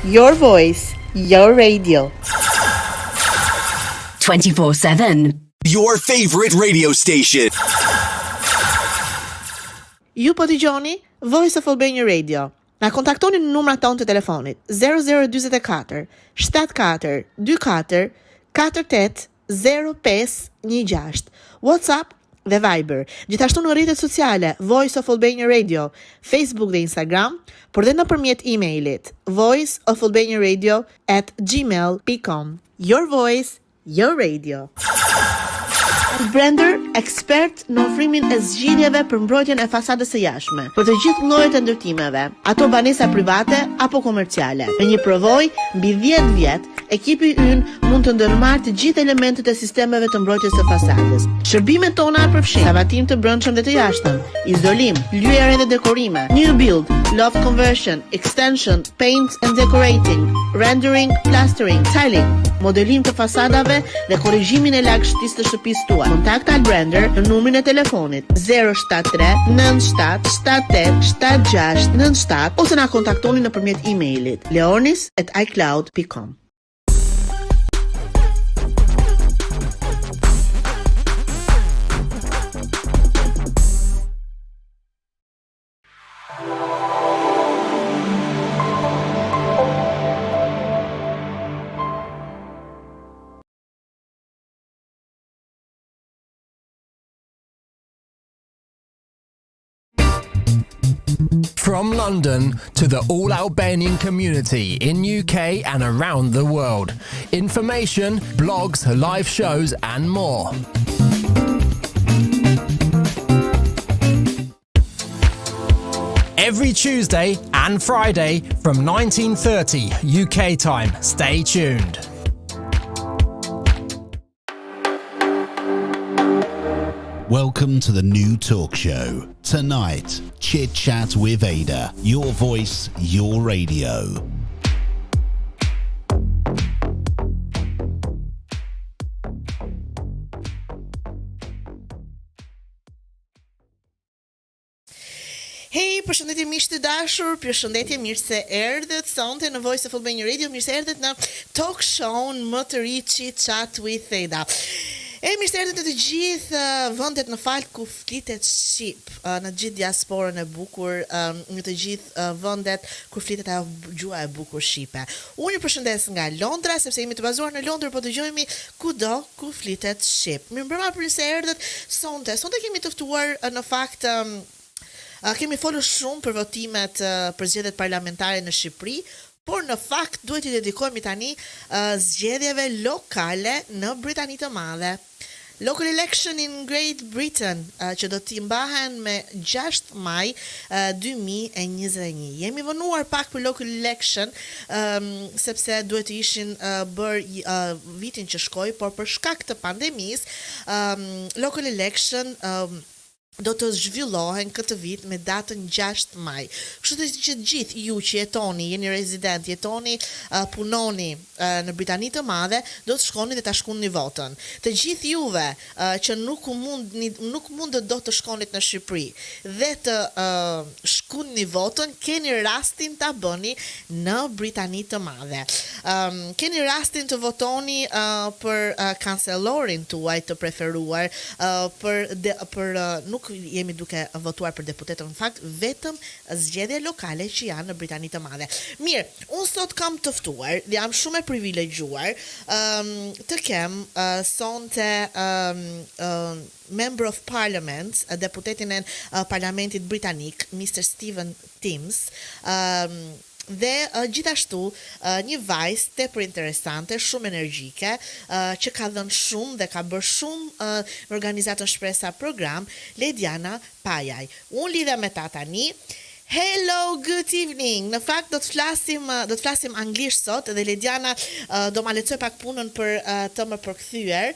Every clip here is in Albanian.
Your voice, your radio. 24/7. Your favorite radio station. Ju po dëgjoni Voice of Albania Radio. Na kontaktoni në numrat tonë të telefonit 0044 74 24 48 0516, WhatsApp dhe Viber. Gjithashtu në rrjetet sociale Voice of Albania Radio, Facebook dhe Instagram, por dhe nëpërmjet emailit voiceofalbaniaradio@gmail.com. Your voice, your radio. Brender, ekspert në ofrimin e zgjidhjeve për mbrojtjen e fasadës së jashtme, për të gjithë llojet e ndërtimeve, ato banesa private apo komerciale. Me një provojë mbi 10 vjet, ekipi ynë mund të ndërmarrë të gjithë elementet e sistemeve të mbrojtjes së fasadës. Shërbimet tona përfshin lavatim të brendshëm dhe të jashtëm, izolim, lyerje dhe dekorime, new build, loft conversion, extension, paint and decorating, rendering, plastering, tiling, modelim të fasadave dhe korrigjimin e lagështisë të shtëpisë tuaj. Kontakta Albrender në numrin e telefonit 073 97 78 76 97 ose na kontaktoni nëpërmjet emailit leonis@icloud.com. From London to the all-Albanian community in UK and around the world. Information, blogs, live shows and more. Every Tuesday and Friday from 19:30 UK time. Stay tuned. Welcome to the new talk show. Tonight, Chit Chat with Ada. Your voice, your radio. Hey, përshëndetje miq të dashur, përshëndetje, mirë se erdhët sonte në Voice of Albania Radio, mirë se erdhët në talk show-n më të ri Chit Chat with Ada. Mirë se erdhët në të gjithë vendet në falt ku flitet shqip, në të gjithë diasporën e bukur, në të gjithë vendet ku flitet ajo gjua e bukur shqipe. Unë ju përshëndes nga Londra, sepse jemi të bazuar në Londër, po dëgjojmë kudo ku flitet shqip. Mirëmbrëma, për se erdhët sonte. Sonte kemi të ftuar në fakt kemi folur shumë për votimet për zgjedhjet parlamentare në Shqipëri, por në fakt duhet i dedikohemi tani zgjedhjeve lokale në Britani të Madhe. Local election in Great Britain që do t'i mbahen me 6 maj 2021. Jemi vonuar pak për local election sepse duhet të ishin bërë vitin që shkoi, por për shkak të pandemisë local election do të zhvillohen këtë vit me datën 6 maj. Kështu që gjithë ju që jetoni, jeni rezident, jetoni, punoni në Britani të Madhe, do të shkoni dhe ta shkruani votën. Të gjithë juve që nuk mund do të shkonit në Shqipëri dhe të shkruani votën, keni rastin ta bëni në Britani të Madhe. Keni rastin të votoni për kancellorin tuaj të preferuar, për nuk jemi duke votuar për deputetën, në fakt vetëm zgjedhje lokale që janë në Britani të Madhe. Mirë, unë sot kam të ftuar dhe jam shumë e privilegjuar të kem sonte Member of Parliament, deputetin e parlamentit britanik, Mr. Stephen Timms, dhe gjithashtu një vajzë tepër interesante, shumë energjike, që ka dhënë shumë dhe ka bërë shumë në organizatën Shpresa program, Lediana Pajaj. Unë lidhe me ta tani. Hello, good evening. Në fakt do të flasim anglisht sot dhe Lediana do ma lecoj pak punën për të më përkthyer.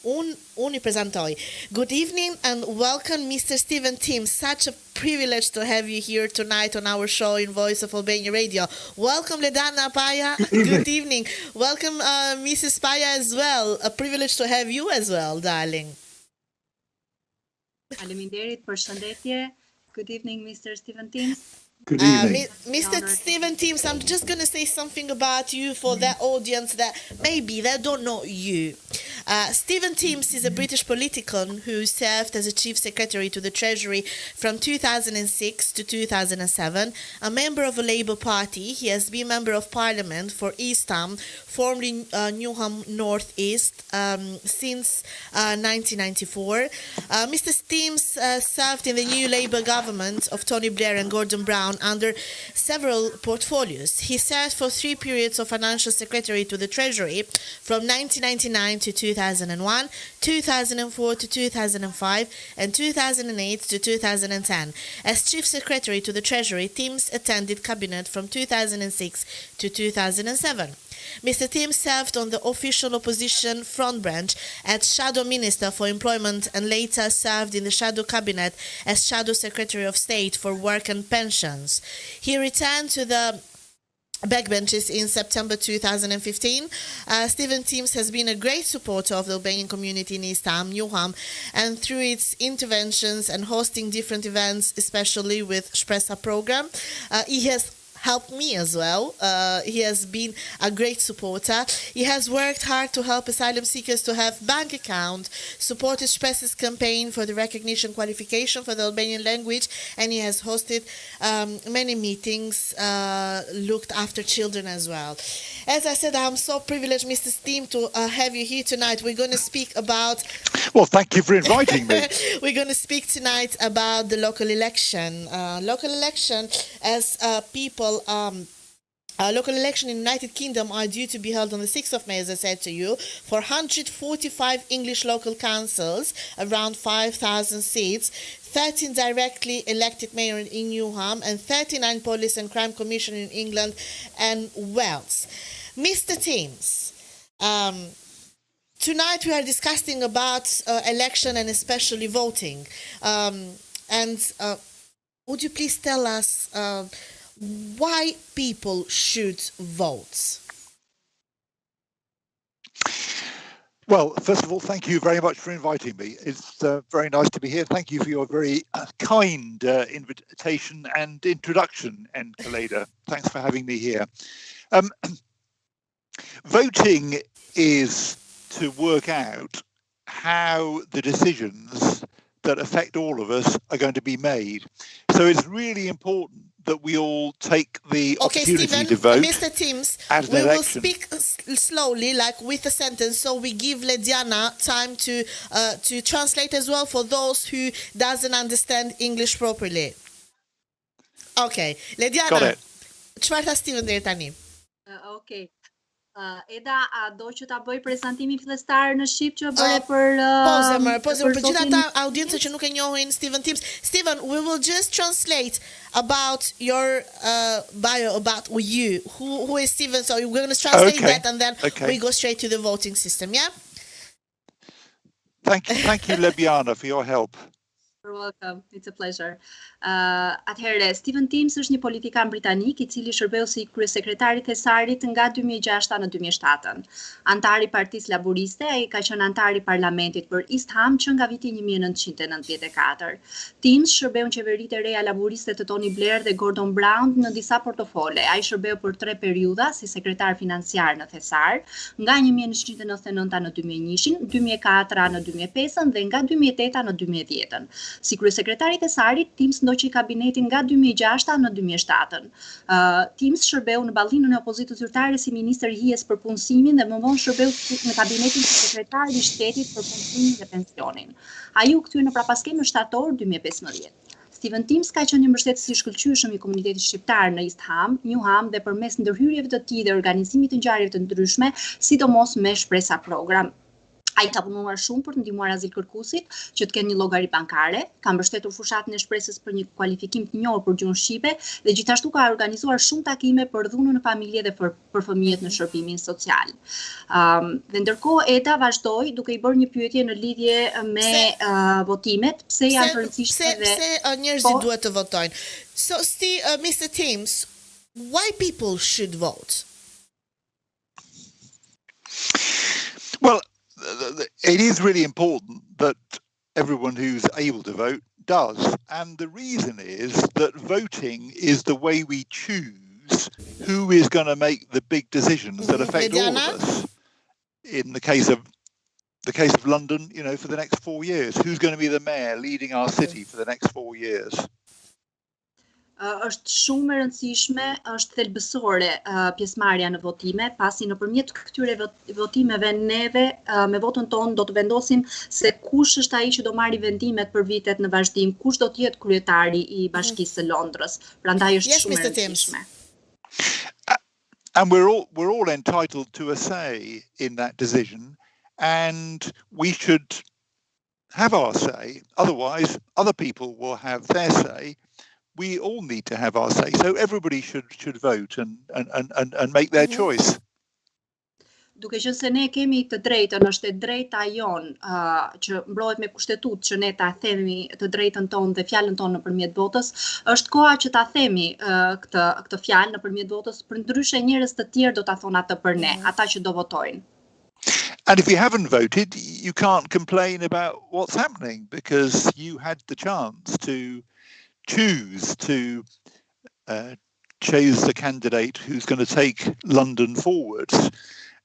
Unë I prezantoj. Good evening and welcome Mr. Stephen Timms. Such a privilege to have you here tonight on our show in Voice of Albania Radio. Welcome Lediana Paja. Good evening. Welcome Mrs. Paja as well. A privilege to have you as well, darling. Faleminderit, përshëndetje. Good evening, Mr. Stephen Timms. Good evening. Mr. Stephen Teams, I'm just going to say something about you for that audience that maybe they don't know you. Stephen Teams is a British politician who served as a Chief Secretary to the Treasury from 2006 to 2007, a member of a Labour Party. He has been Member of Parliament for East Ham, formerly Newham North East, since 1994. Mr. Teams served in the new Labour government of Tony Blair and Gordon Brown under several portfolios. He served for 3 periods of Financial Secretary to the Treasury from 1999 to 2001, 2004 to 2005, and 2008 to 2010. As Chief Secretary to the Treasury, Teams attended Cabinet from 2006 to 2007. Mr. Teams served on the official opposition front branch as Shadow Minister for Employment and later served in the Shadow Cabinet as Shadow Secretary of State for Work and Pensions. He returned to the backbenches in September 2015. Stephen Teams has been a great supporter of the Albanian community in East Ham, Newham, and through its interventions and hosting different events, especially with Shpresa program. He has helped me as well. He has been a great supporter. He has worked hard to help asylum seekers to have bank account, supported Shpresa's campaign for the recognition qualification for the Albanian language, and he has hosted many meetings, looked after children as well. As I said, I'm so privileged, Mr. Steam, to have you here tonight. We're going to speak about... Well, thank you for inviting me. We're going to speak tonight about the local election. Local election, as people... local election in the United Kingdom are due to be held on the 6th of May, as I said to you, for 145 English local councils, around 5,000 seats, 13 directly elected mayor in Newham, and 39 police and crime commission in England and Wales. Mr. Teams, tonight we are discussing about election and especially voting. Would you please tell us why people should vote? Well, first of all, thank you very much for inviting me. It's very nice to be here. Thank you for your very kind invitation and introduction, Kaleda. Thanks for having me here. Voting is to work out how the decisions that affect all of us are going to be made. So it's really important that we all take the opportunity Stephen, to vote. Mr. Teams, we will speak slowly, like with a sentence, so we give Lediana time to translate as well for those who doesn't understand English properly. Okay, Lediana. Got it. Çfarë tha Steven deri tani? Okay. Eda, a do që ta bëj prezantimin fillestar në shqip që bëre për për gjithë ata audiencë që nuk e njohin Steven Teams. Steven, we will just translate about your bio, about you. Who is Steven? So we're going to translate that and then we go straight to the voting system, yeah? Thank you, Lebiana, for your help. You're welcome. It's a pleasure. Atëherë, Stephen Teams është një politikan britanik I cili shërbeu si kryesekretari thesarit nga 2006 në 2007. Antari partisë Laburiste, ai ka qenë antari parlamentit për East Ham që nga viti 1994. Teams shërbeu në qeveritë e reja laburiste të Tony Blair dhe Gordon Brown në disa portofole. Ai shërbeu për 3 periudha si sekretar financiar në thesar, nga 1999 në 2001, 2004 në 2005 dhe nga 2008 në 2010. Si kryesekretari thesarit, Teams ndoqi kabinetin nga 2006 në 2007. Teams shërbeu në ballinën e opozitës zyrtare si ministër I hijes për punësimin dhe më vonë shërbeu në kabinetin si sekretar I shtetit për punësimin dhe pensionin. Ai u kthye në prapaskem në shtator 2015. Stephen Teams ka qenë një mbështetës I shkëlqyeshëm I komunitetit shqiptar në East Ham, Newham dhe përmes ndërhyrjeve të tij dhe organizimit të ngjarjeve të ndryshme, sidomos me Shpresa program. Ai ka punuar shumë për të ndihmuar azilkërkuesit që të kenë një llogari bankare, ka mbështetur fushatën e shpresës për një kualifikim të njohur për gjuhën shqipe dhe gjithashtu ka organizuar shumë takime për dhunën në familje dhe për fëmijët në shërbimin social. Dhe ndërkohë Eda vazhdoi duke I bërë një pyetje në lidhje me votimet, pse janë të rëndësishme dhe pse njerëzit duhet të votojnë. So, Mr. Teams, why people should vote? Well, it is really important that everyone who's able to vote does. And the reason is that voting is the way we choose who is going to make the big decisions that affect all of us. In the case of London, for the next 4 years, who's going to be the mayor leading our city for the next 4 years? Është shumë e rëndësishme, është thelbësore pjesëmarrja në votime, pasi nëpërmjet këtyre votimeve neve me votën tonë do të vendosim se kush është ai që do marrë vendimet për vitet në vazhdim, kush do të jetë kryetari I Bashkisë së Londrës. Prandaj është shumë e rëndësishme. And we're all entitled to a say in that decision, and we should have our say. Otherwise, other people will have their say. We all need to have our say. So everybody should vote and make their choice. Duke qenë se ne kemi të drejtën, është e drejta jon që mbrohet me kushtetutë që ne ta themi të drejtën tonë dhe fjalën tonë nëpërmjet votës, është koha që ta themi këtë fjalë nëpërmjet votës, përndryshe njerëz të tjerë do ta thonë atë për ne, ata që do votojnë. And if you haven't voted, you can't complain about what's happening because you had the chance to choose to choose the candidate who's going to take London forwards.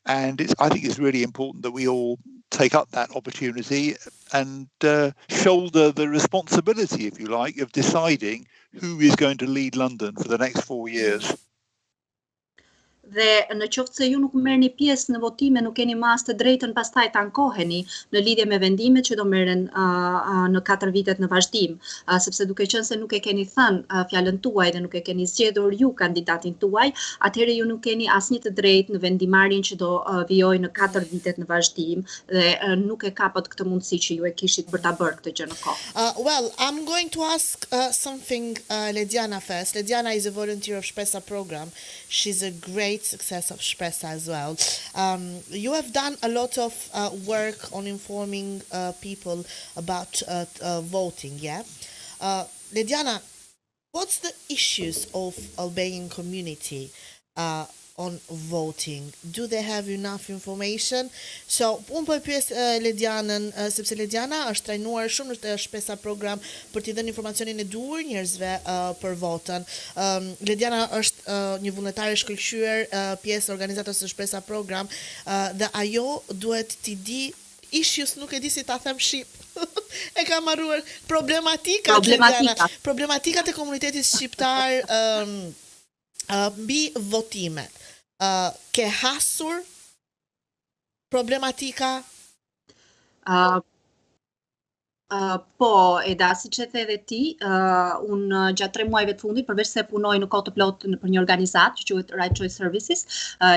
And I think it's really important that we all take up that opportunity and shoulder the responsibility, if you like, of deciding who is going to lead London for the next 4 years. Dhe në qoftë se ju nuk merrni pjesë në votime, nuk keni më as të drejtën pastaj ta ankoheni në lidhje me vendimet që do merren në 4 vitet në vazhdim, sepse duke qenë se nuk e keni thënë fjalën tuaj dhe nuk e keni zgjedhur ju kandidatin tuaj, atëherë ju nuk keni asnjë të drejtë në vendimarrjen që do vijojë në 4 vitet në vazhdim dhe nuk e kapët këtë mundësi që ju e kishit për ta bërë këtë gjë në kohë. Well, I'm going to ask something Lediana first. Lediana is a volunteer of Shpresa program. She's a great success of Shpresa as well. You have done a lot of work on informing people about voting, yeah? Lediana, what's the issues of Albanian community on voting? Do they have enough information? So, unë po e pyes Ledianën, sepse Lediana është trajnuar shumë në Shpresa program për t'i dhënë informacionin e duhur njerëzve për votën. Lediana është një vullnetare shkëlqyer, pjesë organizatës së Shpresa program, dhe ajo duhet t'i di issues, nuk e di si ta them shqip. E kam harruar problematikat e komunitetit shqiptar mbi votimet. Ke hasur problematika? Po, Eda, siç e the edhe ti, unë gjatë 3 muajve të fundit, përveç se punoj në kohë të plotë për një organizatë që quhet Right Choice Services,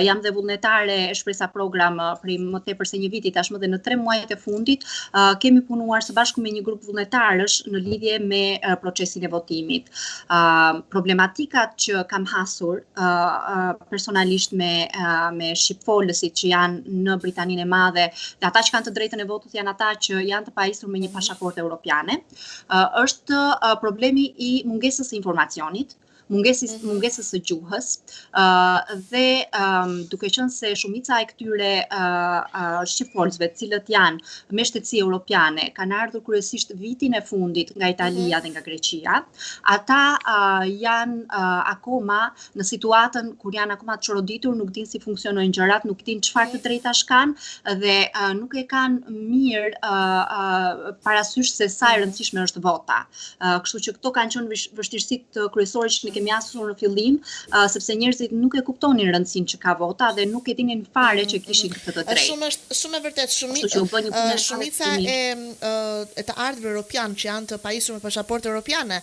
jam dhe vullnetare e Shpresa program për më tepër se 1 vit tashmë dhe në 3 muajt e fundit kemi punuar së bashku me një grup vullnetarësh në lidhje me procesin e votimit. Problematikat që kam hasur personalisht me shqipfolësit që janë në Britaninë e Madhe dhe ata që kanë të drejtën e votës janë ata që janë të pajisur me një pasaportë europiane, është problemi I mungesës së informacionit, mungesës së gjuhës dhe duke qenë se shumica e këtyre shqipfolësve të cilët janë me shtetësi europiane kanë ardhur kryesisht vitin e fundit nga Italia dhe nga Greqia, ata janë akoma në situatën kur janë akoma të çoroditur, nuk dinë si funksionojnë gjërat, nuk dinë çfarë të drejtash kanë dhe nuk e kanë mirë parasysh se sa e rëndësishme është vota. Kështu që këto kanë qenë vështirësitë kryesore që kemi asur në fillim, sepse njerëzit nuk e kuptonin rëndësinë që ka vota dhe nuk e dinin fare që kishin këtë të drejtë. Shumë e vërtet, shumica e të ardhurve europian që janë të pajisur me pasaportë europiane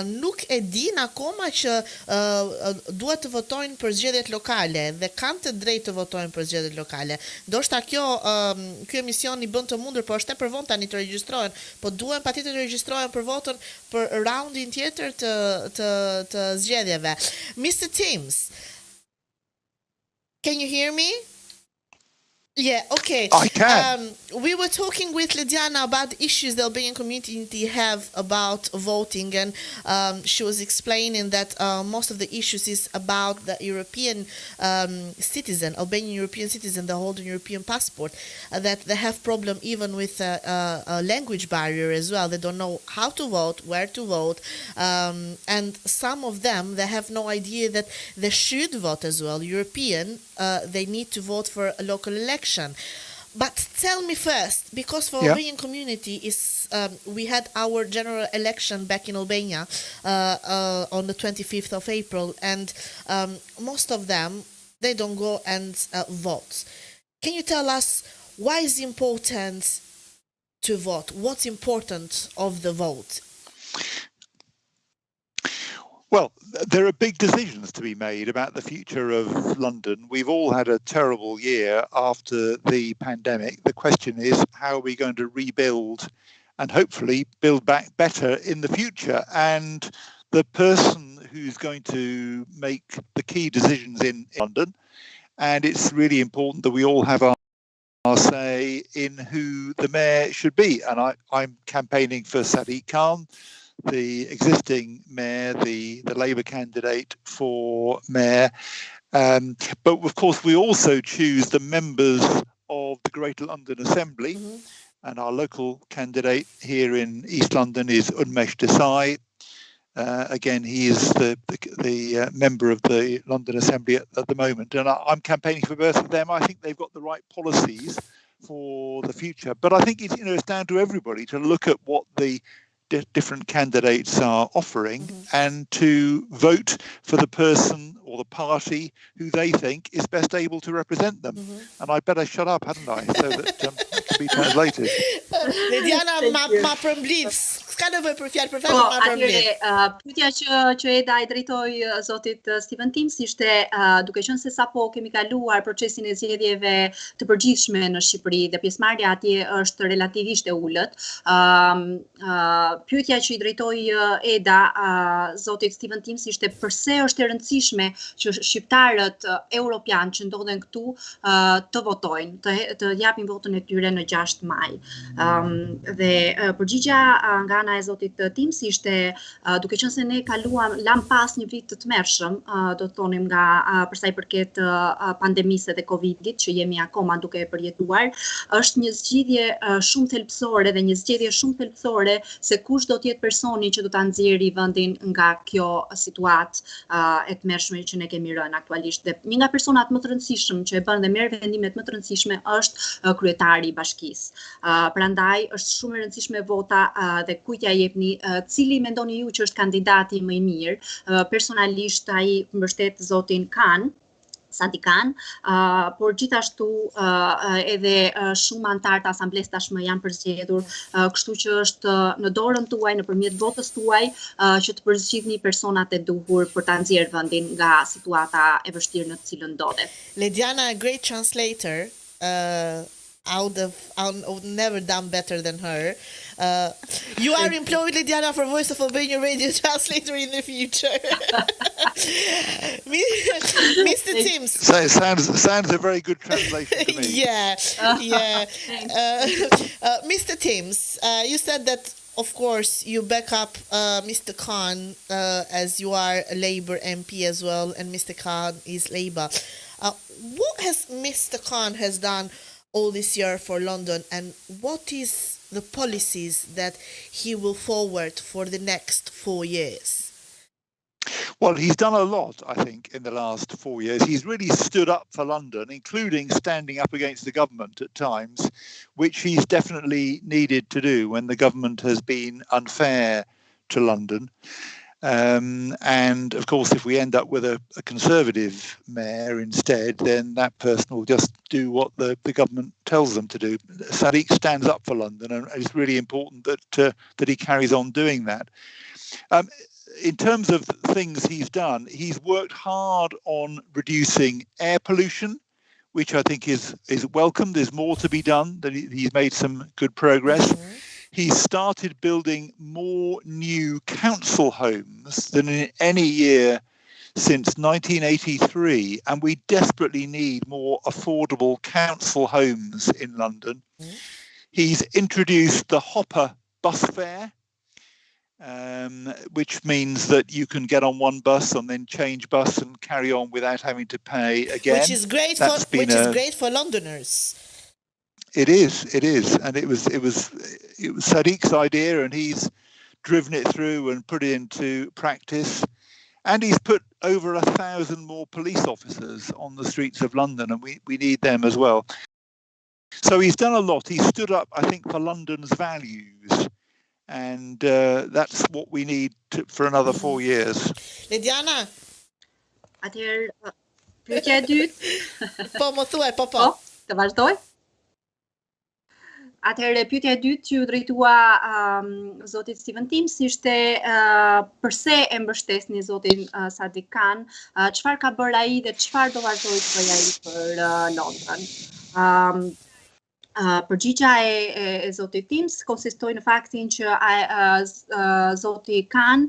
nuk e din akoma që duhet të votojnë për zgjedhjet lokale dhe kanë të drejtë të votojnë për zgjedhjet lokale. Ndoshta ky emision I bën të mundur, por është tepër vonë tani të regjistrohen, po duhen patjetër të regjistrohen për votën për raundin tjetër të zgjedhjeve. Mr. Timms, can you hear me? Yeah, okay. I can. We were talking with Lidiana about the issues the Albanian community have about voting, and she was explaining that most of the issues is about the European citizen, Albanian European citizen, that hold a European passport, that they have problem even with a language barrier as well. They don't know how to vote, where to vote, and some of them, they have no idea that they should vote as well. European, they need to vote for a local election. But tell me first, because for Albanian community is we had our general election back in Albania on the 25th of April, and most of them, they don't go and vote. Can you tell us why is it important to vote? What's important of the vote? Well, there are big decisions to be made about the future of London. We've all had a terrible year after the pandemic. The question is, how are we going to rebuild and hopefully build back better in the future? And the person who's going to make the key decisions in London, and it's really important that we all have our say in who the mayor should be. And I'm campaigning for Sadiq Khan, the existing mayor, the Labour candidate for mayor. But of course, we also choose the members of the Greater London Assembly. Mm-hmm. And our local candidate here in East London is Unmesh Desai. Again, he is the member of the London Assembly at the moment. And I'm campaigning for both of them. I think they've got the right policies for the future. But I think it's down to everybody to look at what the different candidates are offering and to vote for the person or the party who they think is best able to represent them. And I better shut up, hadn't I, so that it can be translated. Lidiana, ma përmbledh. S'ka nevojë për fjalë për fjalë, ma përmbledh. Pyetja që Eda i drejtoi zotit Steven Timms ishte duke qenë se sapo kemi kaluar procesin e zgjedhjeve të përgjithshme në Shqipëri dhe pjesëmarrja atje është relativisht e ulët. Pyetja që i drejtoi Eda zotit Steven Timms ishte pse është e rëndësishme që shqiptarët europian që ndodhen këtu të votojnë, të japin votën e tyre në 6 maj. Dhe përgjigja nga ana e zotit Timms ishte duke qenë se ne lam pas një vit të tmerrshëm, do të thonim nga për sa i përket pandemisë dhe Covidit që jemi akoma duke e përjetuar, është një zgjidhje shumë thelbësore dhe një zgjedhje shumë thelbësore se kush do të jetë personi që do ta nxjerrë vendin nga kjo situatë e tmerrshme që ne kemi rënë aktualisht. Dhe një nga personat më të rëndësishëm që e bën dhe merr vendimet më të rëndësishme është kryetari i bashkisë. Prandaj është shumë e rëndësishme vota dhe kujt ja jepni, cili mendoni ju që është kandidati më i mirë. Personalisht ai mbështet zotin Khan, Sadiq Khan, por gjithashtu edhe shumë anëtar të asamblesë tashmë janë përzgjedhur, kështu që është në dorën tuaj, nëpërmjet votës tuaj, që të përzgjidhni personat e duhur për ta nxjerrë vendin nga situata e vështirë në të cilën ndodhet. Lidiana, a great translator. I would never done better than her. You are employed, Lidiana, for Voice of Albania Radio translator in the future. Mr. Timms. So it sounds a very good translation to me. Yeah. Mr. Timms, you said that, of course, you back up Mr. Khan as you are a Labour MP as well, and Mr. Khan is Labour. What has Mr. Khan has done all this year for London, and what is the policies that he will forward for the next 4 years? Well, he's done a lot, I think, in the last 4 years. He's really stood up for London, including standing up against the government at times, which he's definitely needed to do when the government has been unfair to London. And of course, if we end up with a Conservative mayor instead, then that person will just do what the government tells them to do. Sadiq stands up for London, and it's really important that he carries on doing that. In terms of things he's done, he's worked hard on reducing air pollution, which I think is welcome. There's more to be done. That he's made some good progress. Mm-hmm. He started building more new council homes than in any year since 1983, and we desperately need more affordable council homes in London. He's introduced the Hopper bus fare, which means that you can get on one bus and then change bus and carry on without having to pay again. Which is great for Londoners. It is, and it was Sadiq's idea, and he's driven it through and put it into practice. And he's put over 1,000 more police officers on the streets of London, and we need them as well. So he's done a lot. He stood up, I think, for London's values. And that's what we need for another 4 years. Lidiana? Atëherë, pyetja e dytë. Po, më thuaj, po. Të vazhdoj? Atëherë, pyetja e dytë që ju drejtua zotit Steven Timms ishte përse e mbështesni zotin Sadiq Khan, çfarë ka bërë ai dhe çfarë do vazhdoi të bëjë ai për Londrën. Përgjigja e zotit Timms konsistoi në faktin që zoti Khan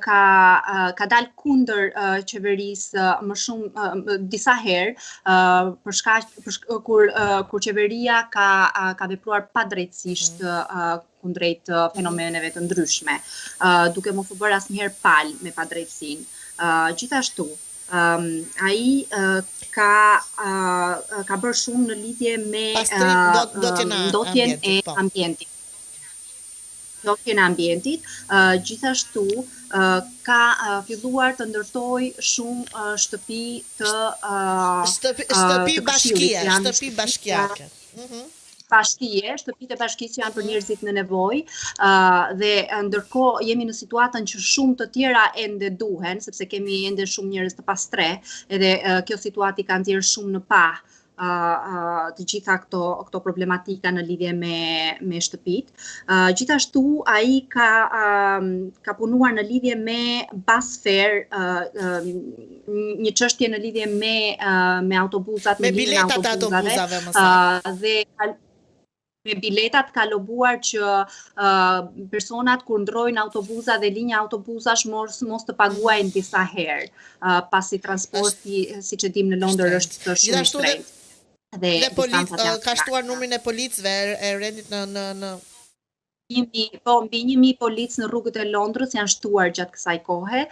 ka dalë kundër qeverisë më shumë disa herë për shkak kur qeveria ka vepruar padrejtësisht kundrejt fenomeneve të ndryshme, duke mos u bërë asnjëherë palë me padrejtësinë. Gjithashtu, ai ka bërë shumë në lidhje me ndotjen e ambientit. Ndotjen e ambientit, gjithashtu ka filluar të ndërtoj shumë shtëpi të shtëpi bashkiake. Shtëpitë e bashkisë që janë për njerëzit në nevojë, dhe ndërkohë jemi në situatën që shumë të tjera ende duhen, sepse kemi ende shumë njerëz të pastre, edhe kjo situatë ka nxjerrë shumë në pa të gjitha këto problematika në lidhje me shtëpitë. Gjithashtu ai ka punuar në lidhje me bus fare, një çështje në lidhje me autobusat, me biletat e autobusave më saktë. Dhe me biletat ka lobuar që personat kur ndrojnë autobusa dhe linja autobusash mos të paguajnë disa herë, pasi transporti, siç e dim në Londër, është shumë i shtrenjtë. Dhe ka shtuar numrin e policëve e rendit në mbi 1.000 policë në rrugët e Londrës janë shtuar gjatë kësaj kohe,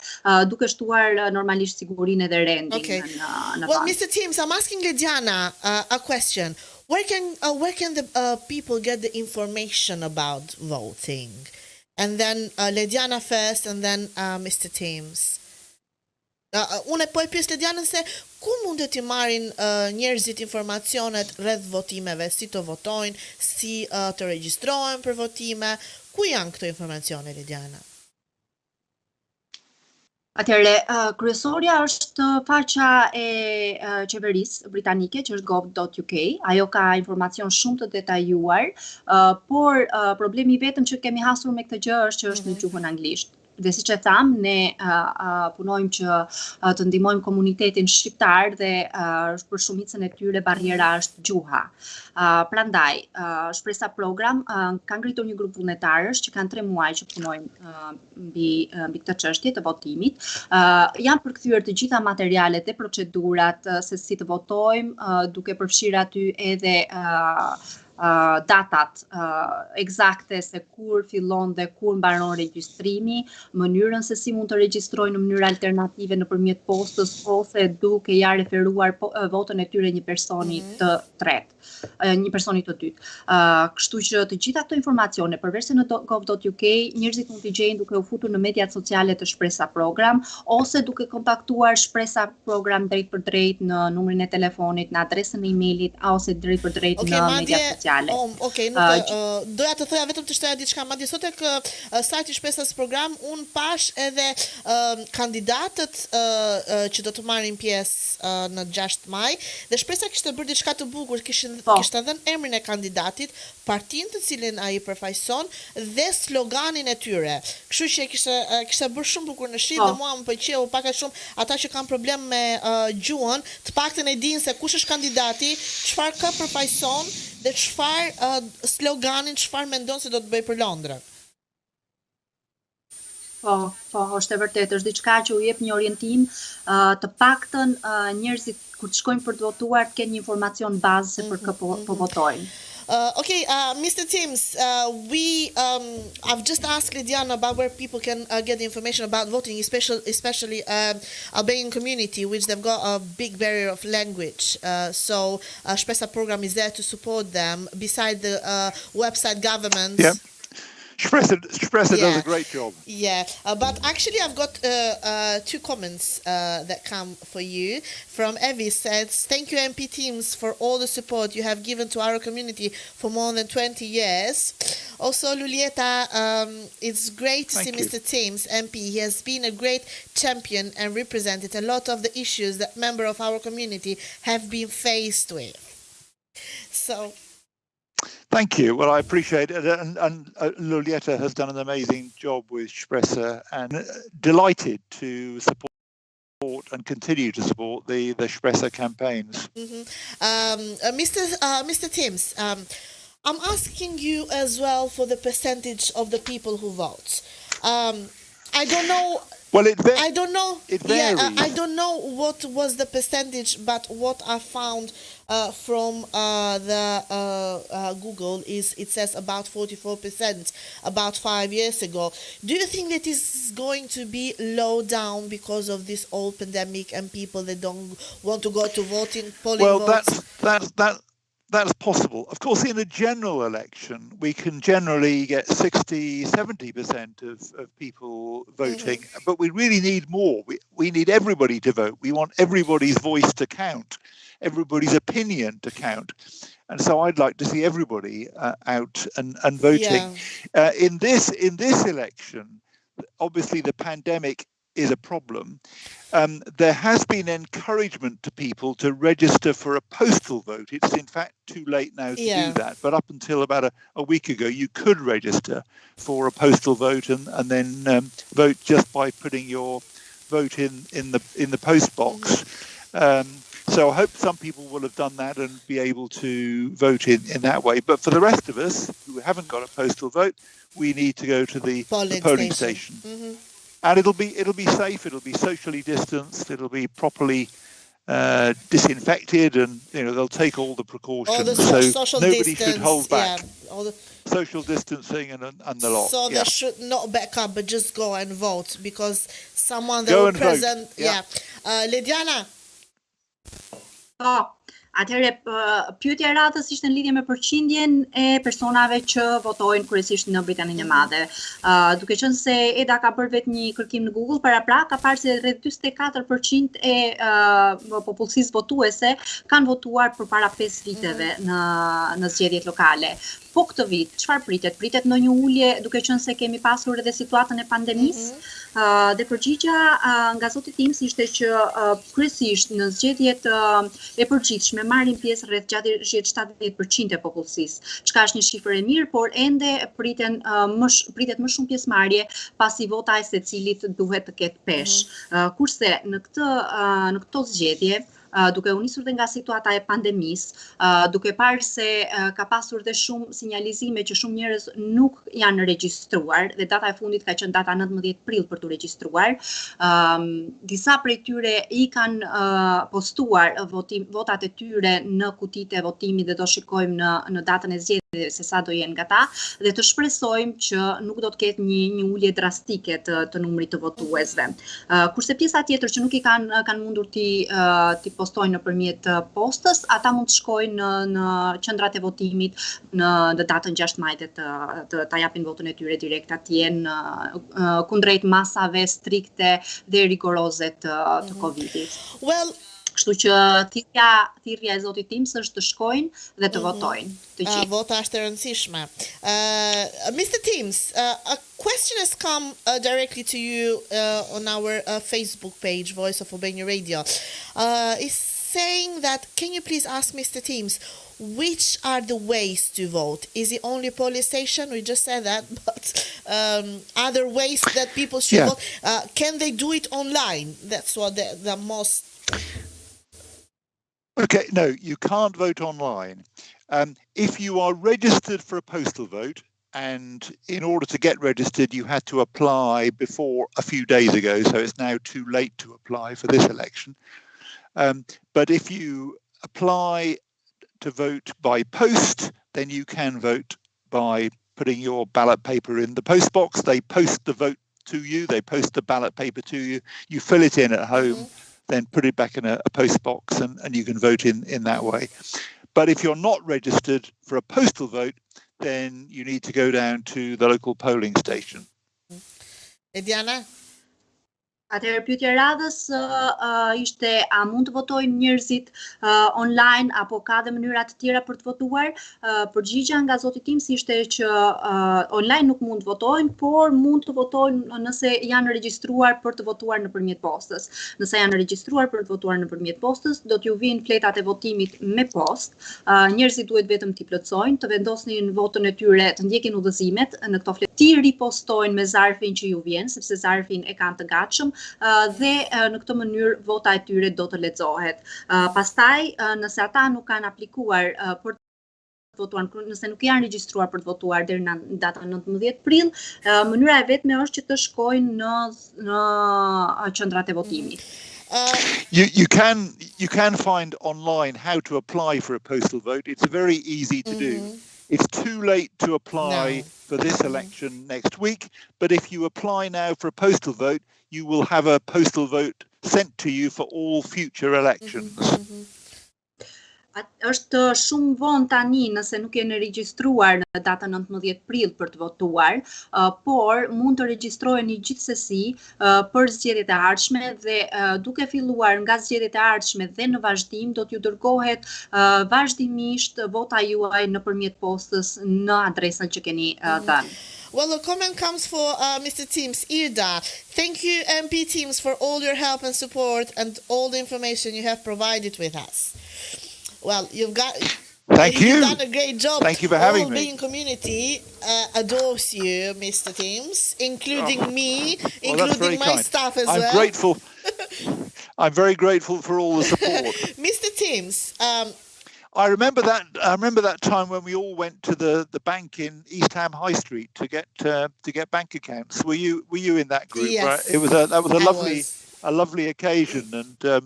duke shtuar normalisht sigurinë edhe rendin në Well, Mr. Timms, I'm asking Lidiana a question. Where can the people get the information about voting? And then Lidiana first, and then Mr. Timms. Unë po e pyes Lidianën se ku mundet t'i marrin njerëzit informacionet rreth votimeve, si të votojnë, si të regjistrohen për votime, ku janë këto informacione, Lidiana? Atëherë, kryesorja është faqja e qeverisë britanike, që është gov.uk. Ajo ka informacion shumë të detajuar, por problemi vetëm që kemi hasur me këtë gjë është që është në gjuhën anglisht. Dhe siç e tham, ne punojmë që të ndihmojmë komunitetin shqiptar dhe për shumicën e tyre barriera është gjuha. Prandaj, Shpresa Program ka ngritur një grup vullnetarësh që kanë 3 muaj që punojnë mbi këtë çështje të votimit. Janë përkthyer të gjitha materialet e procedurat se si të votojmë, duke përfshirë aty edhe datat eksakte se kur fillon dhe kur mbaron regjistrimi, mënyrën se si mund të regjistrojnë në mënyrë alternative nëpërmjet postës ose duke ja referuar votën e tyre një personi të tretë, një personi të dytë. Kështu që të gjitha këto informacione, përveç se në gov.uk, njerëzit mund t'i gjejnë duke u futur në mediat sociale të Shpresa Program ose duke kontaktuar Shpresa Program drejt për drejt në numrin e telefonit, në adresën e emailit ose drejt për drejt në mediat sociale. Doja të thoja vetëm të shtoja diçka, madje sot tek sajti i Shpresas Program un pash edhe kandidatët që do të marrin pjesë në 6 maj, dhe Shpresa kishte bërë diçka të bukur, kishte dhënë emrin e kandidatit, partinë të cilin ai përfaqëson dhe sloganin e tyre. Kështu që kishte bërë shumë bukur në shi dhe mua më pëlqeu pak a shumë ata që kanë problem me gjuhën, të paktën e dinë se kush është kandidati, çfarë ka përfaqëson dhe çfarë sloganin, çfarë mendon se do të bëj për Londrën. Po, është e vërtetë, është diçka që u jep një orientim, të paktën njerëzit kur të shkojnë për të votuar të kenë një informacion bazë se për kë po votojnë. Okay, Mr. Timms, I've just asked Lidiana about where people can get the information about voting, especially Albanian community, which they've got a big barrier of language. So Shpresa program is there to support them. Beside the website government. Yeah. Shpresa does a great job. Yeah, but actually I've got two comments that come for you. From Evie says, thank you MP Timms for all the support you have given to our community for more than 20 years. Also Lulieta, it's great to see Mr. Timms, MP. He has been a great champion and represented a lot of the issues that members of our community have been faced with. So... Thank you. Well, I appreciate it. And Lulieta has done an amazing job with Shpresa and delighted to support and continue to support the Shpresa campaigns. Mr. Timms, I'm asking you as well for the percentage of the people who vote. I don't know. Well, I don't know. It varies. Yeah, I don't know what was the percentage, but what I found from the Google is it says about 44% about 5 years ago. Do you think that is going to be low down because of this whole pandemic and people that don't want to go to voting polling votes? That's possible. Of course, in a general election, we can generally get 60-70% of people voting, but we really need more. We need everybody to vote. We want everybody's voice to count, everybody's opinion to count. And so I'd like to see everybody out and voting. Yeah. In this election, obviously the pandemic is a problem. There has been encouragement to people to register for a postal vote. It's in fact too late now to do that, but up until about a week ago, you could register for a postal vote and then vote just by putting your vote in the post box. So I hope some people will have done that and be able to vote in that way. But for the rest of us who haven't got a postal vote, we need to go to the polling station. And it'll be safe. It'll be socially distanced. It'll be properly disinfected, and they'll take all the precautions. All the social nobody distance, should hold back. Yeah, all the social distancing and the lot. So they should not back up, but just go and vote because someone that will present. Yeah. Lidiana. Atëherë, pyetja e radhës ishte në lidhje me përqindjen e personave që votojnë kryesisht në Britaninë e Madhe. Duke qenë se Eda ka bërë vetë një kërkim në Google para ka parë se rreth 44% e popullsisë votuese kanë votuar përpara 5 viteve në zgjedhjet lokale. Po këtë vit, çfarë pritet? Pritet ndonjë ulje, duke qenë se kemi pasur edhe situatën e pandemisë. Dhe përgjigja nga zoti Timms ishte që kryesisht në zgjedhjet e përgjithshme marrin pjesë rreth 60-70% e popullsisë, çka është një shifër e mirë, por ende pritet më shumë pjesëmarrje pasi vota e secilit duhet të ketë peshë. Kurse në këto zgjedhje duke u nisur dhe nga situata e pandemisë, duke parë se ka pasur dhe shumë sinjalizime që shumë njerëz nuk janë regjistruar dhe data e fundit ka qenë data 19 prill për të regjistruar. Disa prej tyre i kanë postuar votat e tyre në kutitë e votimit dhe do shikojmë në datën e zgjedhjeve se sa do jenë nga ta dhe të shpresojmë që nuk do të ketë një ulje drastike të numrit të votuesve. Kurse pjesa tjetër që nuk i kanë mundur ti postojnë nëpërmjet postës, ata mund të shkojnë në qendrat e votimit në datën 6 maj dhe të japin votën e tyre direkt atje kundrejt masave strikte dhe rigoroze të Covidit. Well, kështu që thirrja e zotit Timms është të shkojnë dhe të votojnë. Vota është e rëndësishme. Mr. Timms, a question has come directly to you on our Facebook page, Voice of Albania Radio. It's saying that, can you please ask Mr. Timms, which are the ways to vote? Is it only polling station? We just said that, but other ways that people should vote? Can they do it online? That's what the most... Okay, no, you can't vote online. If you are registered for a postal vote, and in order to get registered, you had to apply before a few days ago. So it's now too late to apply for this election. But if you apply to vote by post, then you can vote by putting your ballot paper in the post box. They post the vote to you. They post the ballot paper to you. You fill it in at home, then put it back in a post box, and you can vote in that way. But if you're not registered for a postal vote, then you need to go down to the local polling station. Diana? Atëherë pyetja e radhës ishte a mund të votojnë njerëzit online apo ka dhe mënyra të tjera për të votuar? Përgjigjja nga zoti Timsi ishte që online nuk mund të votojnë, por mund të votojnë nëse janë regjistruar për të votuar nëpërmjet postës. Nëse janë regjistruar për të votuar nëpërmjet postës, do t'ju vinë fletat e votimit me postë. Njerëzit duhet vetëm t'i plotësojnë, të vendosin votën e tyre, të ndjekin udhëzimet në këto fletë. Ti ripostojnë me zarfin që ju vjen, sepse zarfin e kanë të gatshëm. Dhe në këtë mënyrë vota e tyre do të lexohet. Pastaj, nëse ata nuk kanë aplikuar për të votuar, nëse nuk janë regjistruar për të votuar deri në datën 19 prill, mënyra e vetme është që të shkojnë në qendrat e votimit. You can find online how to apply for a postal vote. It's very easy to do. It's too late to apply for this election next week, but if you apply now for a postal vote, you will have a postal vote sent to you for all future elections. Është shumë vonë tani nëse nuk jeni regjistruar në datën 19 prill për të votuar, por mund të regjistroheni gjithsesi për zgjedhjet e ardhshme dhe duke filluar nga zgjedhjet e ardhshme dhe në vazhdim do t'ju dërgohet vazhdimisht vota juaj nëpërmjet postës në adresën që keni dhënë. Well, a comment comes for Mr. Teams. Irda, thank you MP Teams for all your help and support and all the information you have provided with us. Well, you've done a great job. Thank you for having me. The Albanian community adores you, Mr. Teams, including me, including my staff as well. I'm grateful. I'm very grateful for all the support. Mr. Teams, I remember that time when we all went to the bank in East Ham High Street to get bank accounts. Were you in that group? Yes. Right? That was a lovely occasion, and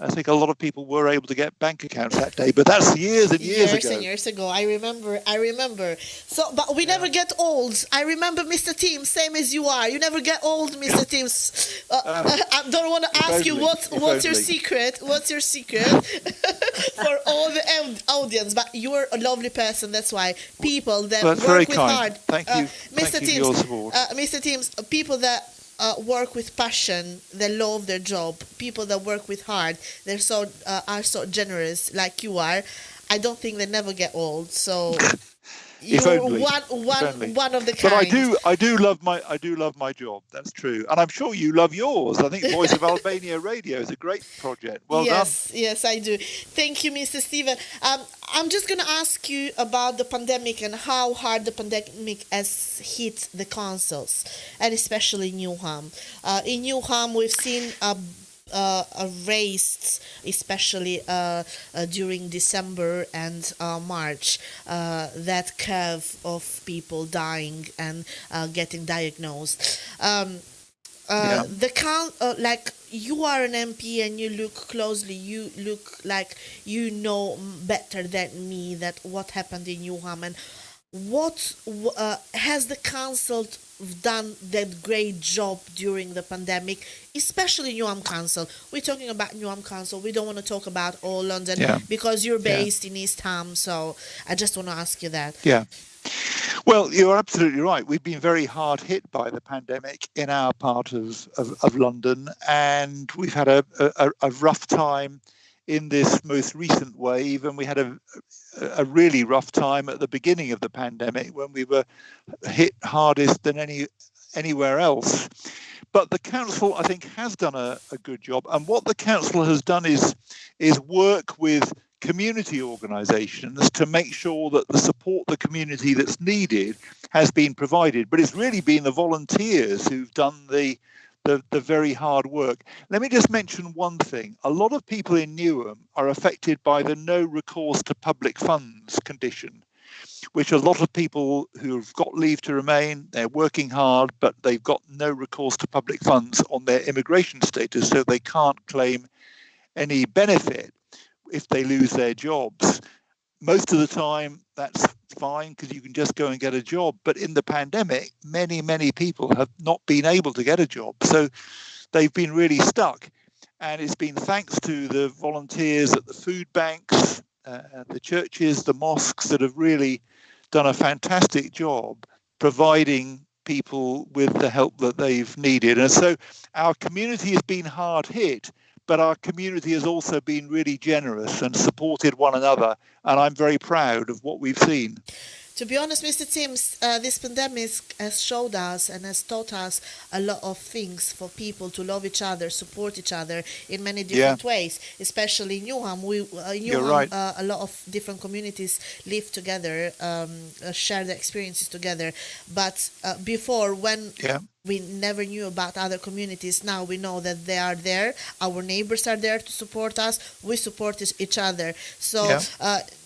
I think a lot of people were able to get bank accounts that day, but that's years and years ago. Years ago. I remember. So, but we never get old. I remember Mr. Teams, same as you are. You never get old, Mr. Teams. I don't want to ask you what's your secret. What's your secret for all the audience? But you're a lovely person. That's why people that work with hard. Thank you, Mr. Teams, Teams, for your support. Mr. Teams, people that work with passion, they love their job. People that work with heart, are so generous, like you are. I don't think they never get old. So you're one of the kind. But I do love my job. That's true, and I'm sure you love yours. I think Voice of Albania Radio is a great project. Well done. Yes, I do. Thank you, Mr. Steven. I'm just going to ask you about the pandemic and how hard the pandemic has hit the councils, and especially Newham. In Newham, we've seen a race, especially during December and March, that curve of people dying and getting diagnosed. Like you are an MP and you look closely, you look like you know better than me that what happened in Newham, and what has the council done that great job during the pandemic, especially Newham Council. We're talking about Newham Council. We don't want to talk about all London because you're based in East Ham, so I just want to ask you that. Yeah. Well, you're absolutely right. We've been very hard hit by the pandemic in our part of London, and we've had a rough time in this most recent wave, and we had a really rough time at the beginning of the pandemic when we were hit hardest than anywhere else. But the council, I think, has done a good job, and what the council has done is work with community organisations to make sure that the support the community that's needed has been provided. But it's really been the volunteers who've done the very hard work. Let me just mention one thing. A lot of people in Newham are affected by the no recourse to public funds condition. which a lot of people who've got leave to remain, they're working hard, but they've got no recourse to public funds on their immigration status, so they can't claim any benefit if they lose their jobs. Most of the time, that's fine because you can just go and get a job. But in the pandemic, many people have not been able to get a job. So they've been really stuck. And it's been thanks to the volunteers at the food banks, the churches, the mosques that have really done a fantastic job providing people with the help that they've needed. And so our community has been hard hit, but our community has also been really generous and supported one another. And I'm very proud of what we've seen. To be honest, Mr. Timms, this pandemic has showed us and has taught us a lot of things for people to love each other, support each other in many different ways, especially in Newham. You're right. A lot of different communities live together, share the experiences together. But before, when we never knew about other communities, now we know that they are there. Our neighbors are there to support us. We support each other. So